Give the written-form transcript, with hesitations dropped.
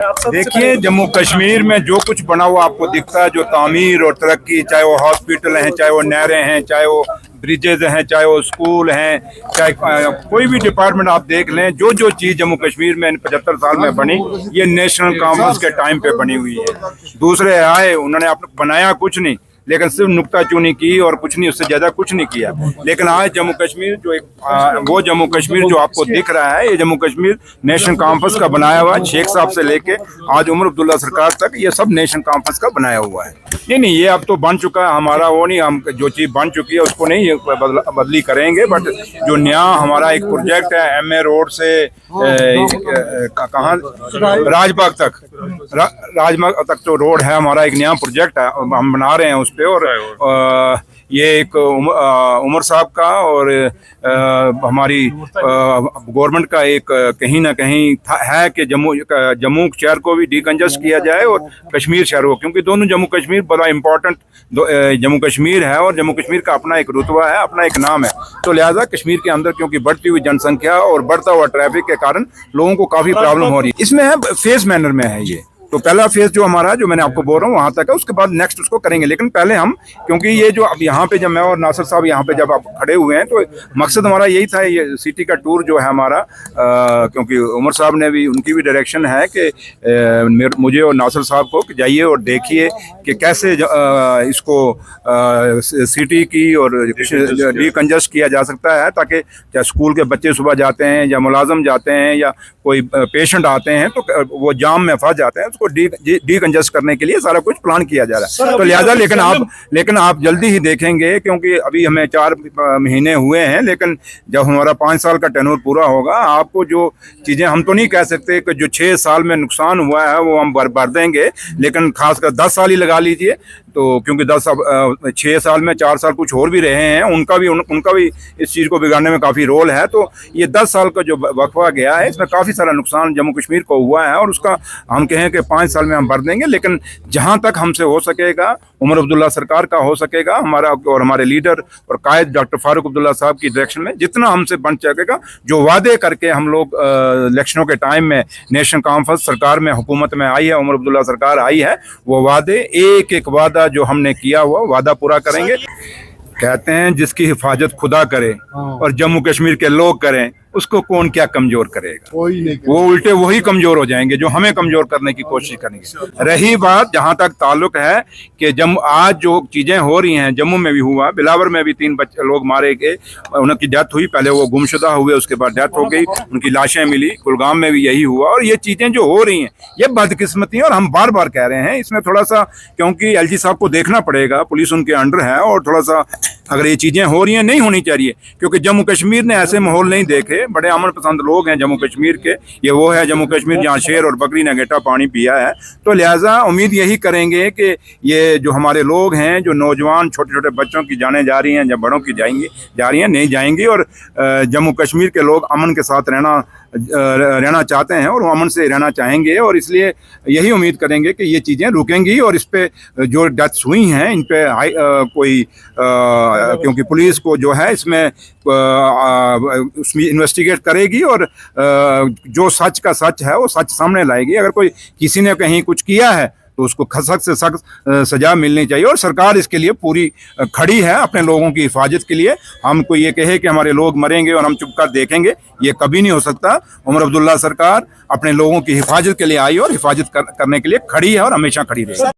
देखिए, जम्मू कश्मीर में जो कुछ बना हुआ आपको दिखता है, जो तामीर और तरक्की, चाहे वो हॉस्पिटल हैं, चाहे वो नहरें हैं, चाहे वो ब्रिजेज हैं, चाहे वो स्कूल हैं, चाहे कोई भी डिपार्टमेंट आप देख लें, जो जो चीज़ जम्मू कश्मीर में इन 75 साल में बनी, ये नेशनल कॉन्फ्रेंस के टाइम पे बनी हुई है। दूसरे आए, उन्होंने आपने बनाया कुछ नहीं, लेकिन सिर्फ नुक्ताचीनी की और कुछ नहीं, उससे ज़्यादा कुछ नहीं किया। लेकिन आज जम्मू कश्मीर जो वो जम्मू कश्मीर जो आपको दिख रहा है, ये जम्मू कश्मीर नेशनल कॉन्फ्रेंस का बनाया हुआ है। शेख साहब से लेके आज उमर अब्दुल्ला सरकार तक ये सब नेशनल कॉन्फ्रेंस का बनाया हुआ है। नहीं, ये अब तो बन चुका है, हमारा वो नहीं, हम जो चीज़ बन चुकी है उसको नहीं बदली करेंगे। बट जो नया हमारा एक प्रोजेक्ट है MA रोड से कहाँ राजबाग तक जो रोड है, हमारा एक नया प्रोजेक्ट है, हम बना रहे हैं उस पे। और ये एक उमर साहब का और हमारी गवर्नमेंट का एक कहीं ना कहीं है कि जम्मू शहर को भी डीकंजस्ट किया जाए और कश्मीर शहर को, क्योंकि दोनों जम्मू कश्मीर बड़ा इम्पोर्टेंट जम्मू कश्मीर है और जम्मू कश्मीर का अपना एक रुतबा है, अपना एक नाम है। तो लिहाजा कश्मीर के अंदर क्योंकि बढ़ती हुई जनसंख्या और बढ़ता हुआ ट्रैफिक के कारण लोगों को काफ़ी प्रॉब्लम हो रही है। इसमें है फेज मैनर में है ये। तो पहला फेज जो हमारा, जो मैंने आपको बोल रहा हूँ, वहाँ तक है, उसके बाद नेक्स्ट उसको करेंगे। लेकिन पहले हम, क्योंकि ये जो अब यहाँ पे जब मैं और नासिर साहब यहाँ पे जब आप खड़े हुए हैं, तो मकसद हमारा यही था, ये सिटी का टूर जो है हमारा, क्योंकि उमर साहब ने भी, उनकी भी डायरेक्शन है कि मुझे और नासिर साहब को जाइए और देखिए कि कैसे इसको सिटी की और डीकंजस्ट किया जा सकता है, ताकि चाहे स्कूल के बच्चे सुबह जाते हैं या मुलाजम जाते हैं या कोई पेशेंट आते हैं तो वो जाम में फंस जाते हैं, उसको डीकंजस्ट करने के लिए सारा कुछ प्लान किया जा रहा है। तो लिहाजा लेकिन आप जल्दी ही देखेंगे, क्योंकि अभी हमें 4 महीने हुए हैं, लेकिन जब हमारा 5 साल का टेन्योर पूरा होगा, आपको जो चीज़ें, हम तो नहीं कह सकते कि जो 6 साल में नुकसान हुआ है वो हम भर देंगे, लेकिन खासकर 10 साल ही लगा लीजिए। तो क्योंकि 6 साल में 4 साल कुछ और भी रहे हैं, उनका भी इस चीज़ को बिगाड़ने में काफ़ी रोल है। तो ये 10 साल का जो वक्फा गया है, इसमें काफ़ी सारा नुकसान जम्मू कश्मीर को हुआ है और उसका हम कहें कि 5 साल में हम भर देंगे। लेकिन जहाँ तक हमसे हो सकेगा, उमर अब्दुल्ला सरकार का हो सकेगा, हमारा और हमारे लीडर और कायद डॉक्टर फारूक अब्दुल्ला साहब की डायरेक्शन में जितना हमसे बन सकेगा, जो वादे करके हम लोग इलेक्शनों के टाइम में नेशनल कॉन्फ्रेंस सरकार में, हुकूमत में आई है, उमर अब्दुल्ला सरकार आई है, वो वादे एक एक वादा जो हमने किया हुआ वादा पूरा करेंगे। कहते हैं जिसकी हिफाजत खुदा करे और जम्मू कश्मीर के लोग करें, उसको कौन क्या कमजोर करेगा। वो उल्टे वही कमजोर हो जाएंगे जो हमें कमजोर करने की कोशिश करेंगे। रही बात जहां तक ताल्लुक है कि आज जो चीजें हो रही हैं, जम्मू में भी हुआ, बिलावर में भी 3 लोग मारे गए, उनकी डेथ हुई, पहले वो गुमशुदा हुए, उसके बाद डेथ हो गई, उनकी लाशें मिली। कुलगाम में भी यही हुआ। और ये चीजें जो हो रही हैं, ये बदकिस्मती है और हम बार बार कह रहे हैं, इसमें थोड़ा सा, क्योंकि LG साहब को देखना पड़ेगा, पुलिस उनके अंडर है, और थोड़ा सा अगर ये चीजें हो रही हैं, नहीं होनी चाहिए, क्योंकि जम्मू कश्मीर ने ऐसे माहौल नहीं देखे। बड़े अमन पसंद लोग हैं जम्मू कश्मीर के। ये वो है जम्मू कश्मीर जहाँ शेर और बकरी ने गेटा पानी पिया है। तो लिहाजा उम्मीद यही करेंगे कि ये जो हमारे लोग हैं, जो नौजवान छोटे छोटे बच्चों की जानें जा रही हैं, जब बड़ों की जा रही हैं, नहीं जाएंगी, और जम्मू कश्मीर के लोग अमन के साथ रहना चाहते हैं और वो अमन से रहना चाहेंगे। और इसलिए यही उम्मीद करेंगे कि ये चीज़ें रुकेंगी। और इस पे जो डेथ्स हुई हैं, इन पे क्योंकि पुलिस को जो है इसमें उसमें इन्वेस्टिगेट करेगी और जो सच का सच है वो सच सामने लाएगी। अगर कोई किसी ने कहीं कुछ किया है तो उसको सख्त से सख्त सजा मिलनी चाहिए। और सरकार इसके लिए पूरी खड़ी है, अपने लोगों की हिफाजत के लिए। हमको ये कहे कि हमारे लोग मरेंगे और हम चुप कर देखेंगे, ये कभी नहीं हो सकता। उमर अब्दुल्ला सरकार अपने लोगों की हिफाजत के लिए आई और हिफाजत करने के लिए खड़ी है और हमेशा खड़ी रहेगी।